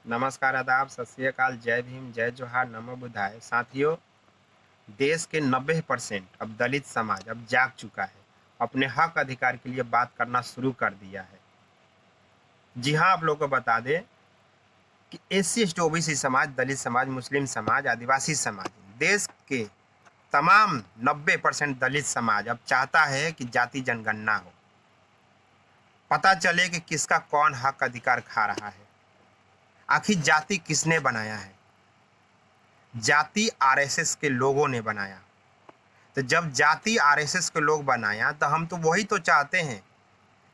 नमस्कार, आदाब, सत श्री अकाल, जय भीम, जय जोहार, नमो बुद्धाय। साथियों, देश के 90% अब दलित समाज अब जाग चुका है, अपने हक अधिकार के लिए बात करना शुरू कर दिया है। जी हाँ, आप लोगों को बता दें कि एससी एसटी ओबीसी समाज, दलित समाज, मुस्लिम समाज, आदिवासी समाज, देश के तमाम 90% दलित समाज अब चाहता है कि जाति जनगणना हो, पता चले कि किसका कौन हक अधिकार खा रहा है। आखिर जाति किसने बनाया है? जाति आरएसएस के लोगों ने बनाया। तो जब जाति आरएसएस के लोग बनाया तो हम तो वही तो चाहते हैं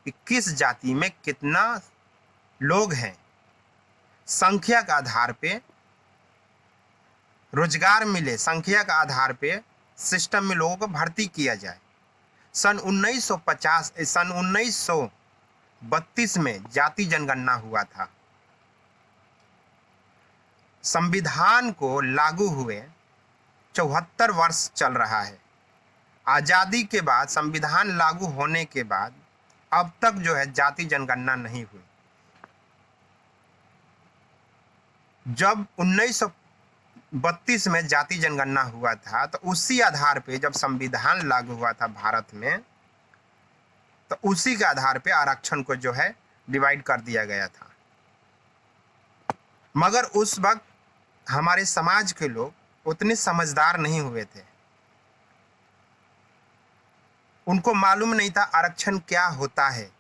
कि किस जाति में कितना लोग हैं, संख्या के आधार पे रोजगार मिले, संख्या के आधार पे सिस्टम में लोगों को भर्ती किया जाए। सन 1932 में जाति जनगणना हुआ था। संविधान को लागू हुए 74 वर्ष चल रहा है। आज़ादी के बाद, संविधान लागू होने के बाद अब तक जो है जाति जनगणना नहीं हुई। जब 1932 में जाति जनगणना हुआ था तो उसी आधार पे जब संविधान लागू हुआ था भारत में, तो उसी के आधार पे आरक्षण को जो है डिवाइड कर दिया गया था। मगर उस वक्त हमारे समाज के लोग उतने समझदार नहीं हुए थे। उनको मालूम नहीं था आरक्षण क्या होता है।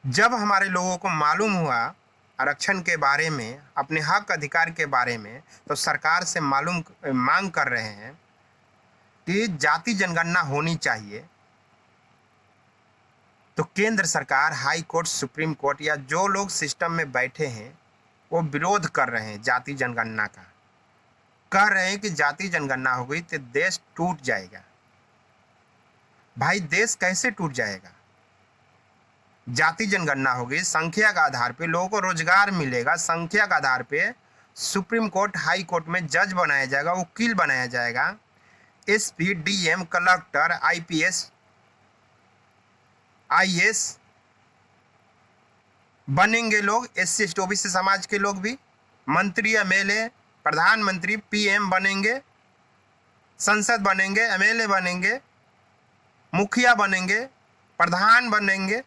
जब हमारे लोगों को मालूम हुआ आरक्षण के बारे में, अपने हक अधिकार के बारे में, तो सरकार से मांग कर रहे हैं कि जाति जनगणना होनी चाहिए। तो केंद्र सरकार, हाई कोर्ट, सुप्रीम कोर्ट या जो लोग सिस्टम में बैठे हैं वो विरोध कर रहे हैं जाति जनगणना का। कह रहे हैं कि जाति जनगणना हो गई तो देश टूट जाएगा। भाई, देश कैसे टूट जाएगा? जाति जनगणना होगी, संख्या के आधार पे लोगों को रोजगार मिलेगा, संख्या के आधार पे सुप्रीम कोर्ट, हाई कोर्ट में जज बनाया जाएगा, वकील बनाया जाएगा, SP, DM, collector, IPS, IAS बनेंगे लोग। एससी एसटी ओबीसी समाज के लोग भी मंत्री, एमएलए, प्रधानमंत्री, पीएम बनेंगे, संसद बनेंगे, एमएलए बनेंगे, मुखिया बनेंगे, प्रधान बनेंगे।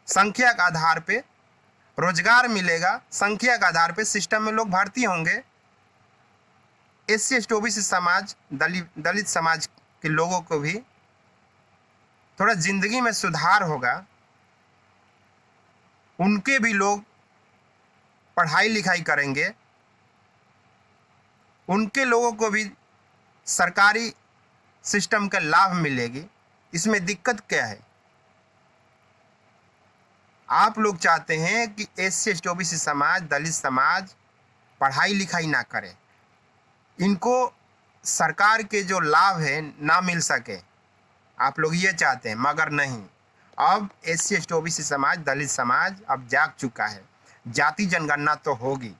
संख्या के आधार पे रोजगार मिलेगा, संख्या के आधार पे सिस्टम में लोग भर्ती होंगे। एससी एसटी ओबीसी समाज, दलित समाज के लोगों को भी थोड़ा जिंदगी में सुधार होगा। उनके भी लोग पढ़ाई लिखाई करेंगे, उनके लोगों को भी सरकारी सिस्टम का लाभ मिलेगी। इसमें दिक्कत क्या है? आप लोग चाहते हैं कि एससी एसटी ओबीसी समाज, दलित समाज पढ़ाई लिखाई ना करे, इनको सरकार के जो लाभ है ना मिल सके। आप लोग ये चाहते हैं, मगर नहीं। अब एससी एसटी ओबीसी समाज, दलित समाज अब जाग चुका है। जाति जनगणना तो होगी,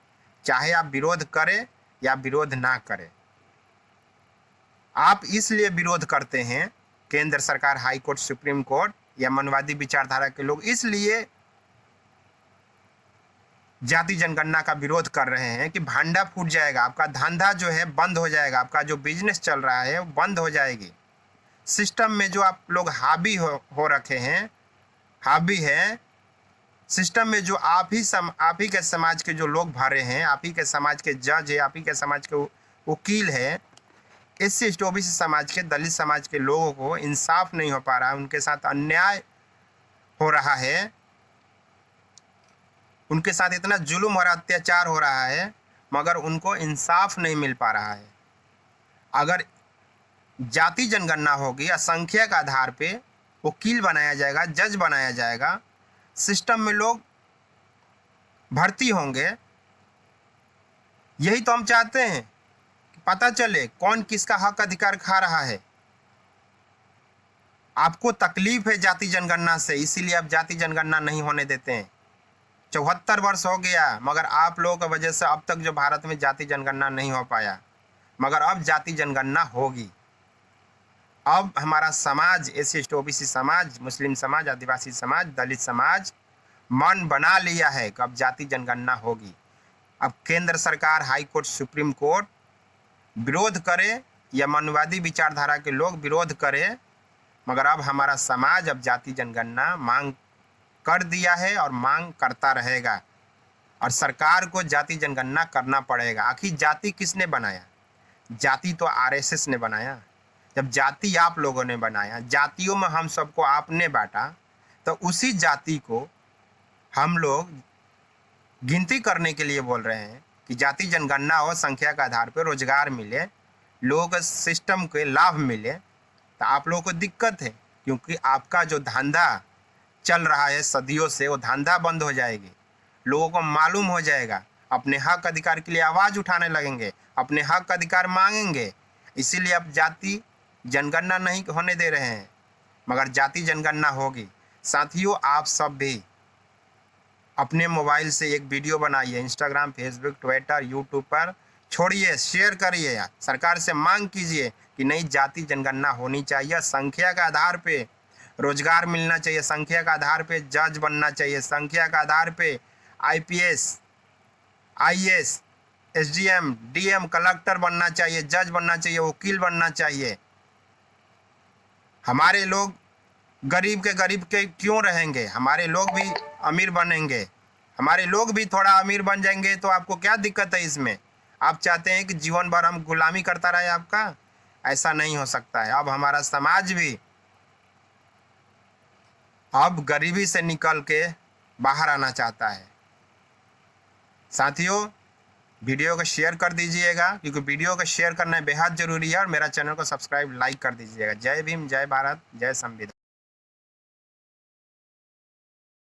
चाहे आप विरोध करें या विरोध ना करें। आप इसलिए विरोध करते हैं, केंद्र सरकार, हाई कोर्ट, सुप्रीम कोर्ट या मनवादी विचारधारा के लोग इसलिए जाति जनगणना का विरोध कर रहे हैं कि भांडा फूट जाएगा, आपका धंधा जो है बंद हो जाएगा, आपका जो बिजनेस चल रहा है वो बंद हो जाएगी। सिस्टम में जो आप लोग हावी हो रखे हैं, हावी है सिस्टम में, जो आप ही के समाज के जो लोग भरे हैं, आप ही के समाज के जज है, आप ही के समाज के वकील है। एससी एसटी ओबीसी समाज के, दलित समाज के लोगों को इंसाफ नहीं हो पा रहा है, उनके साथ अन्याय हो रहा है, उनके साथ इतना जुल्म और अत्याचार हो रहा है, मगर उनको इंसाफ नहीं मिल पा रहा है। अगर जाति जनगणना होगी, संख्या के आधार पे वकील बनाया जाएगा, जज बनाया जाएगा, सिस्टम में लोग भर्ती होंगे। यही तो हम चाहते हैं कि पता चले कौन किसका हक अधिकार खा रहा है। आपको तकलीफ है जाति जनगणना से, इसीलिए आप जाति जनगणना नहीं होने देते हैं। 74 वर्ष हो गया, मगर आप लोगों की वजह से अब तक जो भारत में जाति जनगणना नहीं हो पाया, मगर अब जाति जनगणना होगी। अब हमारा समाज, एससी एसटी ओबीसी समाज, मुस्लिम समाज, आदिवासी समाज, दलित समाज मन बना लिया है कि अब जाति जनगणना होगी। अब केंद्र सरकार, हाई कोर्ट, सुप्रीम कोर्ट विरोध करे या मनुवादी विचारधारा के लोग विरोध करे, मगर अब हमारा समाज अब जाति जनगणना मांग कर दिया है और मांग करता रहेगा, और सरकार को जाति जनगणना करना पड़ेगा। आखिर जाति किसने बनाया? जाति तो आरएसएस ने बनाया। जब जाति आप लोगों ने बनाया, जातियों में हम सबको आपने बांटा, तो उसी जाति को हम लोग गिनती करने के लिए बोल रहे हैं कि जाति जनगणना हो, संख्या के आधार पर रोजगार मिले, लोगों को सिस्टम के लाभ मिले। तो आप लोगों को दिक्कत है, क्योंकि आपका जो धंधा चल रहा है सदियों से, वो धंधा बंद हो जाएगी। लोगों को मालूम हो जाएगा, अपने हक अधिकार के लिए आवाज उठाने लगेंगे, अपने हक अधिकार मांगेंगे। इसीलिए अब जाति जनगणना नहीं होने दे रहे हैं, मगर जाति जनगणना होगी। साथियों, आप सब भी अपने मोबाइल से एक वीडियो बनाइए, इंस्टाग्राम, फेसबुक, ट्विटर, यूट्यूब पर छोड़िए, शेयर करिए, सरकार से मांग कीजिए कि नई जाति जनगणना होनी चाहिए। संख्या के आधार पे रोजगार मिलना चाहिए, संख्या के आधार पे जज बनना चाहिए, संख्या के आधार पे IPS, IAS, SDM, DM, collector बनना चाहिए, जज बनना चाहिए, वकील बनना चाहिए। हमारे लोग गरीब के क्यों रहेंगे? हमारे लोग भी अमीर बनेंगे, हमारे लोग भी थोड़ा अमीर बन जाएंगे, तो आपको क्या दिक्कत है इसमें? आप चाहते हैं कि जीवन भर हम गुलामी करता रहे आपका? ऐसा नहीं हो सकता है। अब हमारा समाज भी अब गरीबी से निकल के बाहर आना चाहता है। साथियों, वीडियो को शेयर कर दीजिएगा, क्योंकि वीडियो को शेयर करना बेहद जरूरी है, और मेरा चैनल को सब्सक्राइब, लाइक कर दीजिएगा। जय भीम, जय भारत, जय संविधान।